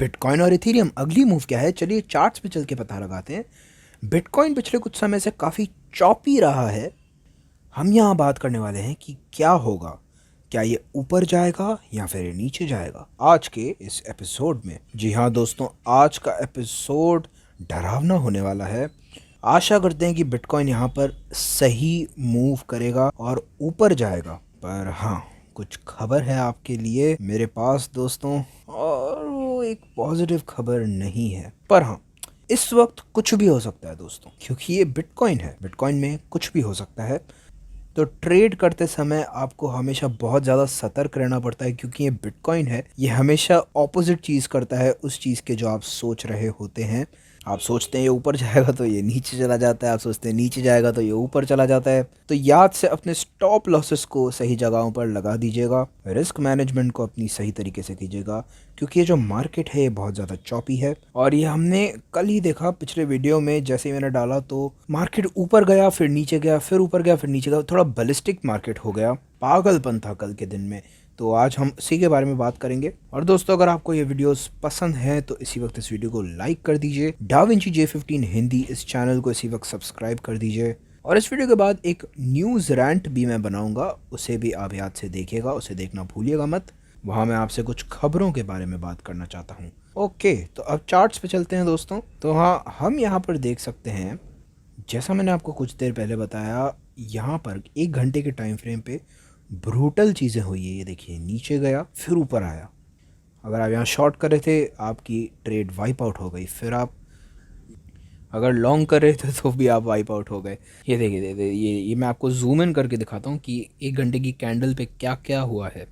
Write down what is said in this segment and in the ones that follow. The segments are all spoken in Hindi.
बिटकॉइन और इथेरियम अगली मूव क्या है, चलिए चार्ट्स पे चल के पता लगाते हैं। बिटकॉइन पिछले कुछ समय से काफ़ी चॉपी रहा है। हम यहाँ बात करने वाले हैं कि क्या होगा, क्या ये ऊपर जाएगा या फिर ये नीचे जाएगा आज के इस एपिसोड में। जी हाँ दोस्तों, आज का एपिसोड डरावना होने वाला है। आशा करते हैं कि बिटकॉइन यहाँ पर सही मूव करेगा और ऊपर जाएगा। पर हाँ, कुछ खबर है आपके लिए मेरे पास दोस्तों, और वो एक पॉजिटिव खबर नहीं है। पर हाँ, इस वक्त कुछ भी हो सकता है दोस्तों, क्योंकि ये बिटकॉइन है। बिटकॉइन में कुछ भी हो सकता है। तो ट्रेड करते समय आपको हमेशा बहुत ज़्यादा सतर्क रहना पड़ता है, क्योंकि ये बिटकॉइन है। ये हमेशा ऑपोजिट चीज़ करता है उस चीज़ के जो आप सोच रहे होते हैं। आप सोचते हैं ये ऊपर जाएगा तो ये नीचे चला जाता है, आप सोचते हैं नीचे जाएगा तो ये ऊपर चला जाता है। तो याद से अपने स्टॉप लॉसेस को सही जगहों पर लगा दीजिएगा, रिस्क मैनेजमेंट को अपनी सही तरीके से कीजिएगा, क्योंकि ये जो मार्केट है ये बहुत ज़्यादा चॉपी है। और ये हमने कल ही देखा, पिछले वीडियो में जैसे ही मैंने डाला तो मार्केट ऊपर गया, फिर नीचे गया, फिर ऊपर गया, फिर नीचे गया। थोड़ा बलिस्टिक मार्केट हो गया, पागलपन था कल के दिन में। तो आज हम इसी के बारे में बात करेंगे। और दोस्तों, अगर आपको ये वीडियोस पसंद है तो इसी वक्त इस वीडियो को लाइक कर दीजिए। डाविंची J15 हिंदी इस चैनल को इसी वक्त सब्सक्राइब कर दीजिए। और इस वीडियो के बाद एक न्यूज़ रैंट भी मैं बनाऊंगा, उसे भी आप याद से देखिएगा, उसे देखना भूलिएगा मत। वहाँ मैं आपसे कुछ खबरों के बारे में बात करना चाहता हूँ। ओके, तो अब चार्ट्स पे चलते हैं दोस्तों। तो हाँ, हम यहाँ पर देख सकते हैं, जैसा मैंने आपको कुछ देर पहले बताया, यहाँ पर 1 घंटे के टाइम फ्रेम पे ब्रूटल चीज़ें हुई है। ये देखिए, नीचे गया फिर ऊपर आया। अगर आप यहाँ शॉर्ट कर रहे थे, आपकी ट्रेड वाइप आउट हो गई। फिर आप अगर लॉन्ग कर रहे थे तो भी आप वाइप आउट हो गए। ये देखिए, ये मैं आपको जूम इन करके दिखाता हूँ कि 1 घंटे की कैंडल पे क्या क्या हुआ है।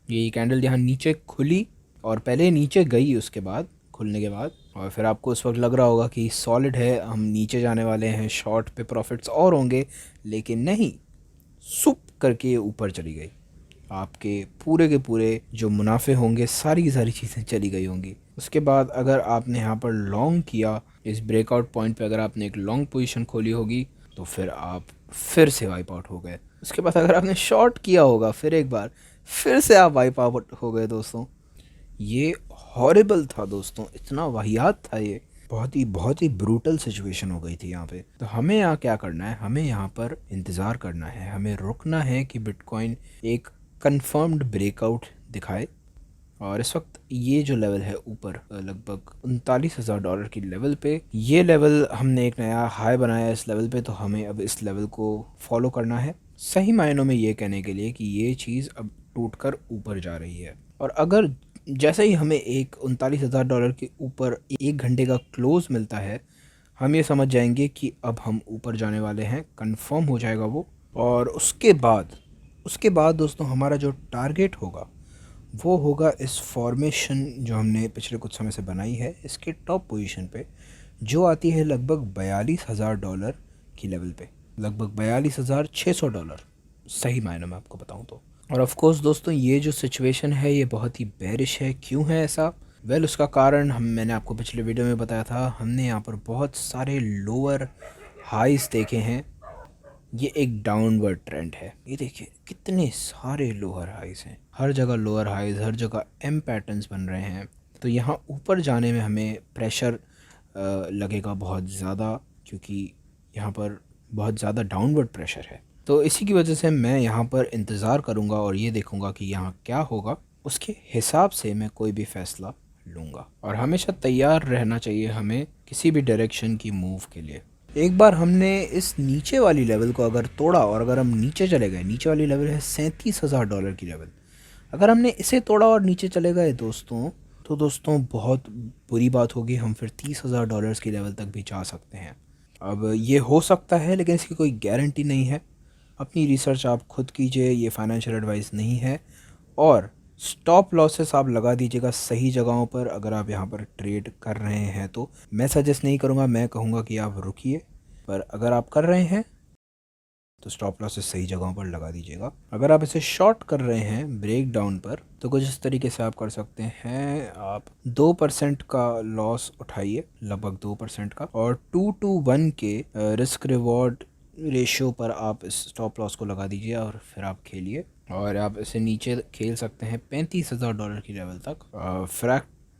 ये कैंडल यहाँ नीचे खुली और पहले नीचे गई, उसके बाद खुलने के बाद, और फिर आपको उस वक्त लग रहा होगा कि सॉलिड है, हम नीचे जाने वाले हैं, शॉर्ट पे प्रॉफिट्स और होंगे। लेकिन नहीं, सुप करके ये ऊपर चली गई। आपके पूरे के पूरे जो मुनाफे होंगे, सारी की सारी चीज़ें चली गई होंगी। उसके बाद अगर आपने यहाँ पर लॉन्ग किया, इस ब्रेकआउट पॉइंट पे अगर आपने एक लॉन्ग पोजीशन खोली होगी, तो फिर आप फिर से वाइप आउट हो गए। उसके बाद अगर आपने शॉर्ट किया होगा फिर एक बार, फिर से आप वाइप आउट हो गए दोस्तों। ये हॉरिबल था दोस्तों, इतना वाहियात था ये। बहुत ही ब्रूटल सिचुएशन हो गई थी यहाँ पे। तो हमें यहाँ क्या करना है, हमें यहाँ पर इंतज़ार करना है, हमें रुकना है कि बिटकॉइन एक कंफर्म्ड ब्रेकआउट दिखाए। और इस वक्त ये जो लेवल है ऊपर, लगभग $39,000 की लेवल पे, ये लेवल हमने एक नया हाई बनाया इस लेवल पे। तो हमें अब इस लेवल को फॉलो करना है, सही मायनों में ये कहने के लिए कि ये चीज़ अब टूटकर ऊपर जा रही है। और अगर जैसे ही हमें एक $39,000 के ऊपर 1 घंटे का क्लोज मिलता है, हम ये समझ जाएंगे कि अब हम ऊपर जाने वाले हैं, कंफर्म हो जाएगा वो। और उसके बाद दोस्तों, हमारा जो टारगेट होगा वो होगा इस फॉर्मेशन जो हमने पिछले कुछ समय से बनाई है, इसके टॉप पोजीशन पे, जो आती है लगभग $42,000 की लेवल पे, लगभग $42,600, सही मायनों में आपको बताऊं तो। और ऑफ कोर्स दोस्तों, ये जो सिचुएशन है ये बहुत ही बेरिश है। क्यों है ऐसा? उसका कारण मैंने आपको पिछले वीडियो में बताया था। हमने यहाँ पर बहुत सारे लोअर हाइज देखे हैं। ये एक डाउनवर्ड ट्रेंड है। ये देखिए, कितने सारे लोअर हाइज हैं, हर जगह लोअर हाइज, हर जगह एम पैटर्न्स बन रहे हैं। तो यहाँ ऊपर जाने में हमें प्रेशर लगेगा बहुत ज़्यादा, क्योंकि यहाँ पर बहुत ज़्यादा डाउनवर्ड प्रेशर है। तो इसी की वजह से मैं यहाँ पर इंतज़ार करूँगा और ये देखूँगा कि यहाँ क्या होगा, उसके हिसाब से मैं कोई भी फ़ैसला लूँगा। और हमेशा तैयार रहना चाहिए हमें किसी भी डायरेक्शन की मूव के लिए। एक बार हमने इस नीचे वाली लेवल को अगर तोड़ा और अगर हम नीचे चले गए, नीचे वाली लेवल है $37,000 की लेवल, अगर हमने इसे तोड़ा और नीचे चले गए दोस्तों, तो दोस्तों बहुत बुरी बात होगी। हम फिर $30,000 की लेवल तक भी जा सकते हैं। अब ये हो सकता है, लेकिन इसकी कोई गारंटी नहीं है। अपनी रिसर्च आप खुद कीजिए, ये फाइनेंशियल एडवाइस नहीं है। और स्टॉप लॉसेस आप लगा दीजिएगा सही जगहों पर। अगर आप यहाँ पर ट्रेड कर रहे हैं तो मैं सजेस्ट नहीं करूँगा, मैं कहूँगा कि आप रुकिए। पर अगर आप कर रहे हैं तो स्टॉप लॉसेस सही जगहों पर लगा दीजिएगा। अगर आप इसे शॉर्ट कर रहे हैं ब्रेक डाउन पर, तो कुछ इस तरीके से आप कर सकते हैं। आप 2% का लॉस उठाइए, लगभग 2% का, और 2:1 के रिस्क रिवॉर्ड रेशियो पर आप इस स्टॉप लॉस को लगा दीजिए और फिर आप खेलिए। और आप इसे नीचे खेल सकते हैं $35,000 की लेवल तक।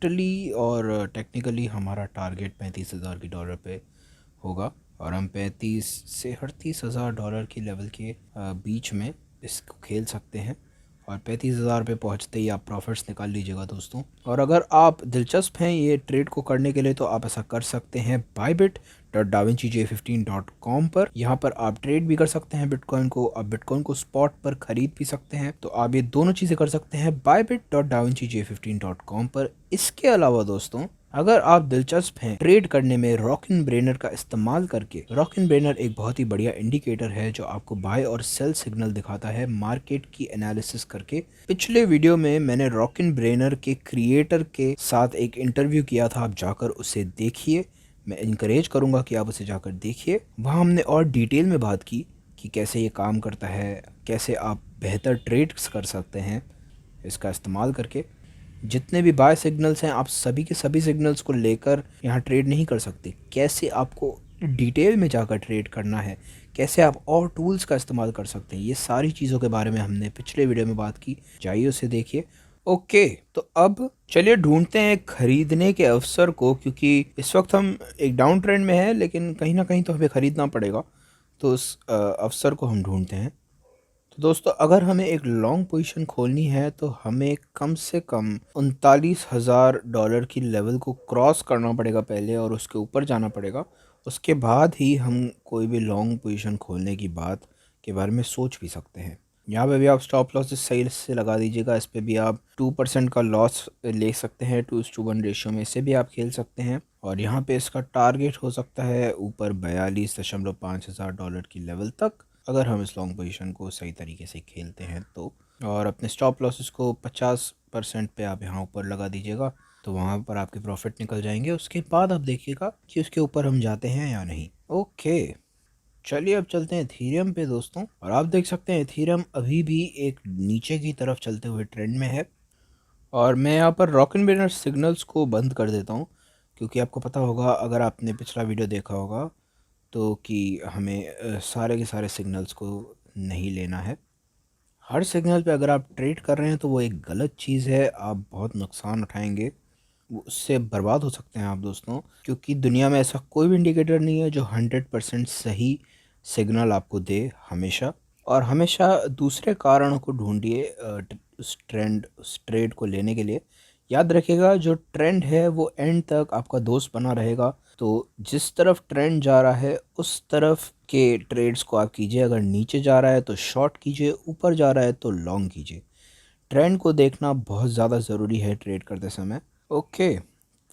फैक्टली और टेक्निकली हमारा टारगेट $35,000 पे होगा और हम 35 से $38,000 की लेवल के बीच में इसको खेल सकते हैं और 35,000 पे पहुंचते ही आप प्रॉफिट्स निकाल लीजिएगा दोस्तों। और अगर आप दिलचस्प हैं ये ट्रेड को करने के लिए तो आप ऐसा कर सकते हैं bybit.davinci15.com पर। यहाँ पर आप ट्रेड भी कर सकते हैं बिटकॉइन को, आप बिटकॉइन को स्पॉट पर खरीद भी सकते हैं। तो आप ये दोनों चीज़ें कर सकते हैं bybit.davinci15.com पर। इसके अलावा दोस्तों अगर आप दिलचस्प हैं ट्रेड करने में रॉकिन ब्रेनर का इस्तेमाल करके, रॉकिन ब्रेनर एक बहुत ही बढ़िया इंडिकेटर है जो आपको बाय और सेल सिग्नल दिखाता है मार्केट की एनालिसिस करके। पिछले वीडियो में मैंने रॉकिन ब्रेनर के क्रिएटर के साथ एक इंटरव्यू किया था, आप जाकर उसे देखिए। मैं इनकरेज करूंगा कि आप उसे जाकर देखिए। वहाँ हमने और डिटेल में बात की कि कैसे ये काम करता है, कैसे आप बेहतर ट्रेड्स कर सकते हैं इसका इस्तेमाल करके। जितने भी बाय सिग्नल्स हैं आप सभी के सभी सिग्नल्स को लेकर यहाँ ट्रेड नहीं कर सकते। कैसे आपको डिटेल में जाकर ट्रेड करना है, कैसे आप और टूल्स का इस्तेमाल कर सकते हैं, ये सारी चीज़ों के बारे में हमने पिछले वीडियो में बात की, जाइए उसे देखिए। ओके, तो अब चलिए ढूंढते हैं खरीदने के अवसर को, क्योंकि इस वक्त हम एक डाउन ट्रेंड में है लेकिन कहीं ना कहीं तो हमें ख़रीदना पड़ेगा। तो उस अवसर को हम ढूंढते हैं। तो दोस्तों अगर हमें एक लॉन्ग पोजीशन खोलनी है तो हमें कम से कम $39,000 की लेवल को क्रॉस करना पड़ेगा पहले और उसके ऊपर जाना पड़ेगा। उसके बाद ही हम कोई भी लॉन्ग पोजीशन खोलने की बात के बारे में सोच भी सकते हैं। यहाँ पे भी आप स्टॉप लॉस सही से लगा दीजिएगा। इस पे भी आप 2% का लॉस ले सकते हैं 2:1 रेशियो में, इसे भी आप खेल सकते हैं। और यहाँ पे इसका टारगेट हो सकता है ऊपर $42,500 की लेवल तक, अगर हम इस लॉन्ग पोजीशन को सही तरीके से खेलते हैं तो। और अपने स्टॉप लॉसेस को 50% पे आप यहाँ ऊपर लगा दीजिएगा, तो वहाँ पर आपके प्रॉफिट निकल जाएंगे। उसके बाद आप देखिएगा कि उसके ऊपर हम जाते हैं या नहीं। ओके, चलिए अब चलते हैं एथेरियम पे दोस्तों। और आप देख सकते हैं एथेरियम अभी भी एक नीचे की तरफ चलते हुए ट्रेंड में है। और मैं यहाँ पर रॉकिन ब्रेनर सिग्नल्स को बंद कर देता हूँ, क्योंकि आपको पता होगा अगर आपने पिछला वीडियो देखा होगा तो कि हमें सारे के सारे सिग्नल्स को नहीं लेना है। हर सिग्नल पे अगर आप ट्रेड कर रहे हैं तो वो एक गलत चीज़ है, आप बहुत नुकसान उठाएंगे, उससे बर्बाद हो सकते हैं आप दोस्तों। क्योंकि दुनिया में ऐसा कोई भी इंडिकेटर नहीं है जो 100% सही सिग्नल आपको दे हमेशा। और हमेशा दूसरे कारणों को ढूंढिए उस ट्रेड को लेने के लिए। याद रखिएगा जो ट्रेंड है वो एंड तक आपका दोस्त बना रहेगा। तो जिस तरफ ट्रेंड जा रहा है उस तरफ के ट्रेड्स को आप कीजिए। अगर नीचे जा रहा है तो शॉर्ट कीजिए, ऊपर जा रहा है तो लॉन्ग कीजिए। ट्रेंड को देखना बहुत ज़्यादा ज़रूरी है ट्रेड करते समय। ओके,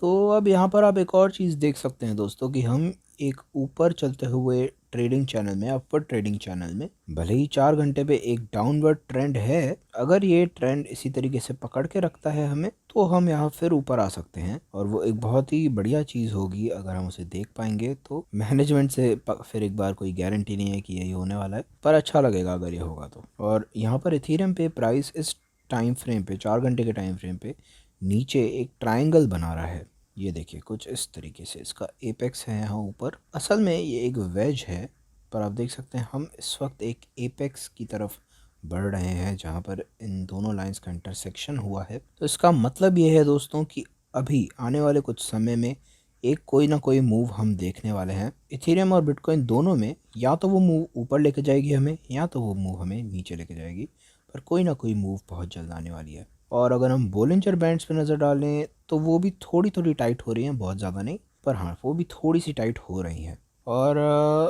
तो अब यहाँ पर आप एक और चीज़ देख सकते हैं दोस्तों कि हम एक ऊपर चलते हुए ट्रेडिंग चैनल में, अपवर्ड ट्रेडिंग चैनल में, भले ही 4 घंटे पे एक डाउनवर्ड ट्रेंड है, अगर ये ट्रेंड इसी तरीके से पकड़ के रखता है हमें तो हम यहाँ फिर ऊपर आ सकते हैं। और वो एक बहुत ही बढ़िया चीज़ होगी अगर हम उसे देख पाएंगे। तो मैनेजमेंट से फिर एक बार कोई गारंटी नहीं है कि यही होने वाला है, पर अच्छा लगेगा अगर ये होगा तो। और यहाँ पर इथेरियम पे प्राइस इस टाइम फ्रेम पे, 4 घंटे के टाइम फ्रेम पे नीचे एक ट्राइंगल बना रहा है। ये देखिए कुछ इस तरीके से इसका एपेक्स है यहाँ ऊपर। असल में ये एक वेज है, पर आप देख सकते हैं हम इस वक्त एक एपेक्स की तरफ बढ़ रहे हैं जहाँ पर इन दोनों लाइंस का इंटरसेक्शन हुआ है। तो इसका मतलब ये है दोस्तों कि अभी आने वाले कुछ समय में एक कोई ना कोई मूव हम देखने वाले हैं इथेरियम और बिटकॉइन दोनों में। या तो वो मूव ऊपर लेके जाएगी हमें, या तो वो मूव हमें नीचे लेके जाएगी, पर कोई ना कोई मूव बहुत जल्द आने वाली है। और अगर हम बोलिंजर बैंड्स पे नज़र डालें तो वो भी थोड़ी थोड़ी टाइट हो रही हैं, बहुत ज़्यादा नहीं, पर हाँ वो भी थोड़ी सी टाइट हो रही हैं। और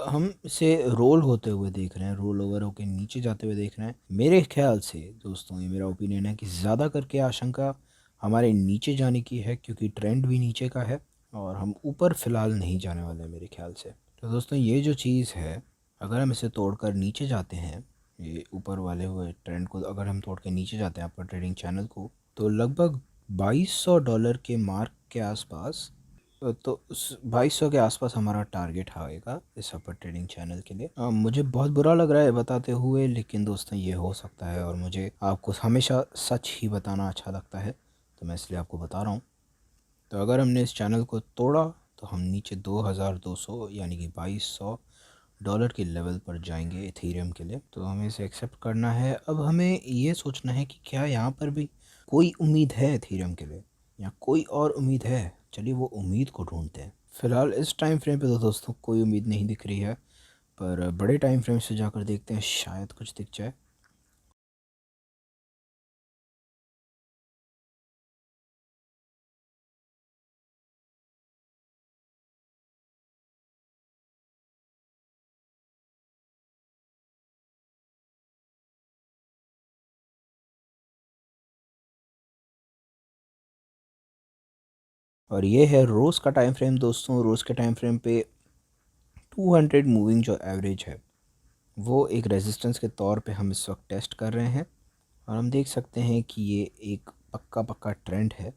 हम इसे रोल होते हुए देख रहे हैं, रोल ओवर होकर नीचे जाते हुए देख रहे हैं। मेरे ख्याल से दोस्तों, ये मेरा ओपिनियन है कि ज़्यादा करके आशंका हमारे नीचे जाने की है, क्योंकि ट्रेंड भी नीचे का है और हम ऊपर फ़िलहाल नहीं जाने वाले मेरे ख्याल से। तो दोस्तों ये जो चीज़ है, अगर हम इसे तोड़कर नीचे जाते हैं, ये ऊपर वाले हुए ट्रेंड को अगर हम तोड़ के नीचे जाते हैं अपर ट्रेडिंग चैनल को, तो लगभग $2,200 के मार्क के आसपास, तो उस 2,200 के आसपास हमारा टारगेट आएगा इस अपर ट्रेडिंग चैनल के लिए। मुझे बहुत बुरा लग रहा है बताते हुए, लेकिन दोस्तों ये हो सकता है और मुझे आपको हमेशा सच ही बताना अच्छा लगता है, तो मैं इसलिए आपको बता रहा हूँ। तो अगर हमने इस चैनल को तोड़ा तो हम नीचे 2,200 यानी कि $2,200 के लेवल पर जाएंगे इथेरियम के लिए। तो हमें इसे एक्सेप्ट करना है। अब हमें ये सोचना है कि क्या यहाँ पर भी कोई उम्मीद है इथेरियम के लिए, या कोई और उम्मीद है? चलिए वो उम्मीद को ढूंढते हैं। फ़िलहाल इस टाइम फ्रेम पे तो दोस्तों कोई उम्मीद नहीं दिख रही है, पर बड़े टाइम फ्रेम से जाकर देखते हैं, शायद कुछ दिख जाए। और ये है रोज़ का टाइम फ्रेम दोस्तों। रोज़ के टाइम फ्रेम पे 200 मूविंग जो एवरेज है, वो एक रेजिस्टेंस के तौर पे हम इस वक्त टेस्ट कर रहे हैं। और हम देख सकते हैं कि ये एक पक्का पक्का ट्रेंड है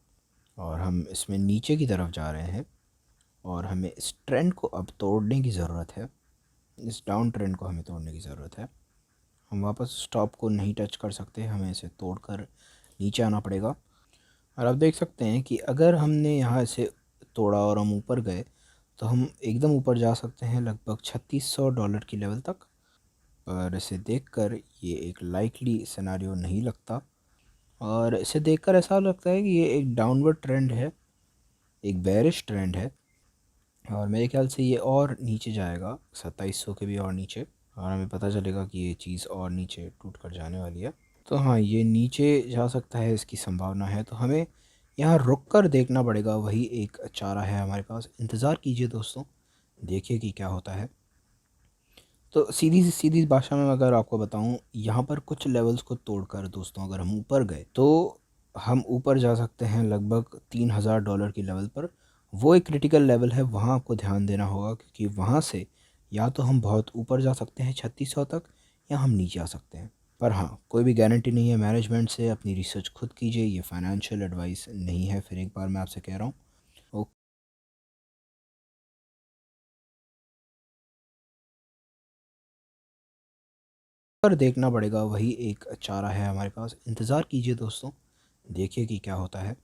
और हम इसमें नीचे की तरफ जा रहे हैं। और हमें इस ट्रेंड को अब तोड़ने की ज़रूरत है। इस डाउन ट्रेंड को हमें तोड़ने की ज़रूरत है। हम वापस स्टॉप को नहीं टच कर सकते, हमें इसे तोड़कर नीचे आना पड़ेगा। और आप देख सकते हैं कि अगर हमने यहाँ से तोड़ा और हम ऊपर गए तो हम एकदम ऊपर जा सकते हैं, लगभग $3600 की लेवल तक। पर इसे देखकर ये एक लाइकली सिनेरियो नहीं लगता, और इसे देखकर ऐसा लगता है कि ये एक डाउनवर्ड ट्रेंड है, एक बेरिश ट्रेंड है। और मेरे ख्याल से ये और नीचे जाएगा, 2700 के भी और नीचे, और हमें पता चलेगा कि ये चीज़ और नीचे टूट कर जाने वाली है। तो हाँ, ये नीचे जा सकता है, इसकी संभावना है। तो हमें यहाँ रुक कर देखना पड़ेगा, वही एक चारा है हमारे पास। इंतज़ार कीजिए दोस्तों, देखिए कि क्या होता है। तो सीधी सी सीधी भाषा में अगर आपको बताऊं, यहाँ पर कुछ लेवल्स को तोड़कर दोस्तों अगर हम ऊपर गए तो हम ऊपर जा सकते हैं लगभग $3000 की लेवल पर। वो एक क्रिटिकल लेवल है, वहाँ आपको ध्यान देना होगा, क्योंकि वहाँ से या तो हम बहुत ऊपर जा सकते हैं 3600 तक, या हम नीचे आ सकते हैं। पर हाँ, कोई भी गारंटी नहीं है मैनेजमेंट से। अपनी रिसर्च खुद कीजिए, ये फाइनेंशियल एडवाइस नहीं है, फिर एक बार मैं आपसे कह रहा हूँ। पर देखना पड़ेगा, वही एक चारा है हमारे पास। इंतज़ार कीजिए दोस्तों, देखिए कि क्या होता है।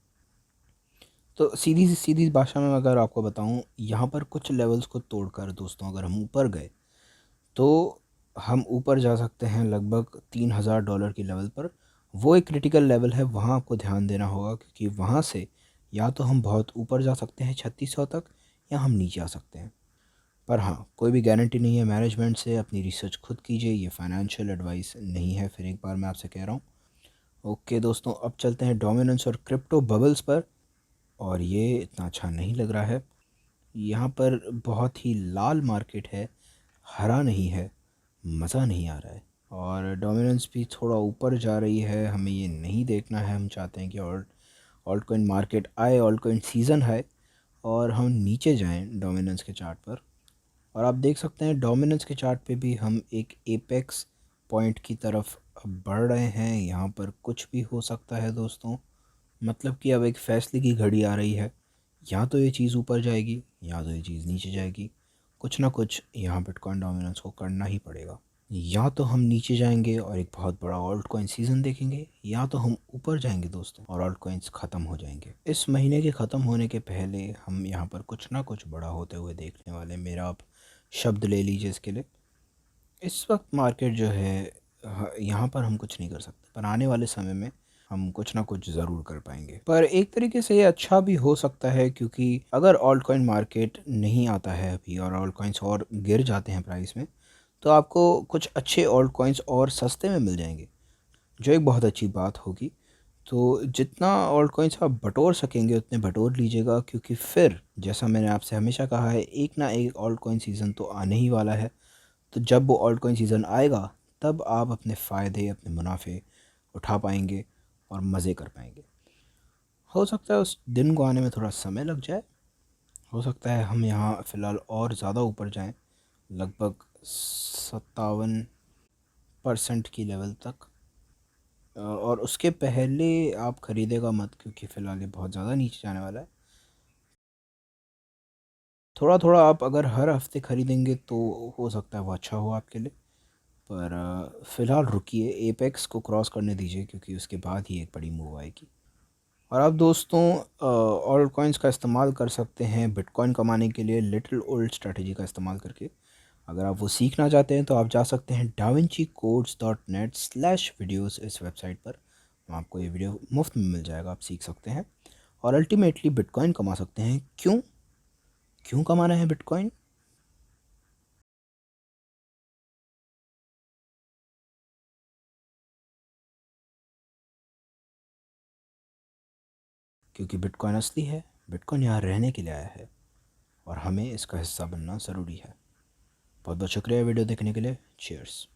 तो सीधी सी सीधी भाषा में अगर आपको बताऊं, यहाँ पर कुछ लेवल्स को तोड़कर दोस्तों अगर हम ऊपर गए तो हम ऊपर जा सकते हैं लगभग $3000 की लेवल पर। वो एक क्रिटिकल लेवल है, वहाँ आपको ध्यान देना होगा, क्योंकि वहाँ से या तो हम बहुत ऊपर जा सकते हैं 3600 तक, या हम नीचे आ सकते हैं। पर हाँ, कोई भी गारंटी नहीं है मैनेजमेंट से। अपनी रिसर्च खुद कीजिए, ये फाइनेंशियल एडवाइस नहीं है, फिर एक बार मैं आपसे कह रहा हूँ। ओके दोस्तों, अब चलते हैं डोमिनेंस और क्रिप्टो बबल्स पर। और ये इतना अच्छा नहीं लग रहा है। यहाँ पर बहुत ही लाल मार्केट है, हरा नहीं है, मज़ा नहीं आ रहा है। और डोमिनेंस भी थोड़ा ऊपर जा रही है, हमें ये नहीं देखना है। हम चाहते हैं कि ऑल्ट कॉइन मार्केट आए, ऑल्ट कॉइन सीज़न है, और हम नीचे जाएं डोमिनेंस के चार्ट पर। और आप देख सकते हैं डोमिनेंस के चार्ट पे भी हम एक एपेक्स पॉइंट की तरफ अब बढ़ रहे हैं। यहाँ पर कुछ भी हो सकता है दोस्तों, मतलब कि अब एक फ़ैसले की घड़ी आ रही है। या तो ये चीज़ ऊपर जाएगी, या तो ये चीज़ नीचे जाएगी। कुछ ना कुछ यहाँ बिटकॉइन डोमिनेंस को करना ही पड़ेगा। या तो हम नीचे जाएंगे और एक बहुत बड़ा ऑल्ट कॉइन सीज़न देखेंगे, या तो हम ऊपर जाएंगे दोस्तों और ऑल्ट कॉइन्स ख़त्म हो जाएंगे। इस महीने के ख़त्म होने के पहले हम यहाँ पर कुछ ना कुछ बड़ा होते हुए देखने वाले। मेरा आप शब्द ले लीजिए इसके लिए। इस वक्त मार्केट जो है, यहाँ पर हम कुछ नहीं कर सकते, पर आने वाले समय में हम कुछ ना कुछ ज़रूर कर पाएंगे। पर एक तरीके से ये अच्छा भी हो सकता है, क्योंकि अगर ऑल्ट कॉइन मार्केट नहीं आता है अभी और ऑल्ट कॉइन्स और गिर जाते हैं प्राइस में, तो आपको कुछ अच्छे ऑल्ट कॉइन्स और सस्ते में मिल जाएंगे, जो एक बहुत अच्छी बात होगी। तो जितना ऑल्ट कॉइन्स आप बटोर सकेंगे उतने बटोर लीजिएगा, क्योंकि फिर जैसा मैंने आपसे हमेशा कहा है, एक ना एक ऑल्ट कॉइन सीज़न तो आने ही वाला है। तो जब वो ऑल्ट कॉइन सीज़न आएगा, तब आप अपने फ़ायदे, अपने मुनाफे उठा पाएंगे और मज़े कर पाएंगे। हो सकता है उस दिन को आने में थोड़ा समय लग जाए। हो सकता है हम यहाँ फ़िलहाल और ज़्यादा ऊपर जाएं, लगभग 57% की लेवल तक। और उसके पहले आप ख़रीदेगा मत, क्योंकि फ़िलहाल ये बहुत ज़्यादा नीचे जाने वाला है। थोड़ा थोड़ा आप अगर हर हफ्ते ख़रीदेंगे तो हो सकता है वो अच्छा हो आपके लिए। पर फ़िलहाल रुकिए, एपेक्स को क्रॉस करने दीजिए, क्योंकि उसके बाद ही एक बड़ी मूव आएगी। और आप दोस्तों ऑल्ट कॉइन्स का इस्तेमाल कर सकते हैं बिटकॉइन कमाने के लिए, लिटिल ओल्ड स्ट्रेटजी का इस्तेमाल करके। अगर आप वो सीखना चाहते हैं तो आप जा सकते हैं davincicodes.net/videos इस वेबसाइट पर। आपको ये वीडियो मुफ्त में मिल जाएगा, आप सीख सकते हैं। और अल्टीमेटली बिटकॉइन कमा सकते हैं। क्यों क्यों कमाना है बिटकॉइन? क्योंकि बिटकॉइन असली है, बिटकॉइन यहाँ रहने के लिए आया है और हमें इसका हिस्सा बनना ज़रूरी है। बहुत बहुत शुक्रिया वीडियो देखने के लिए। चीयर्स।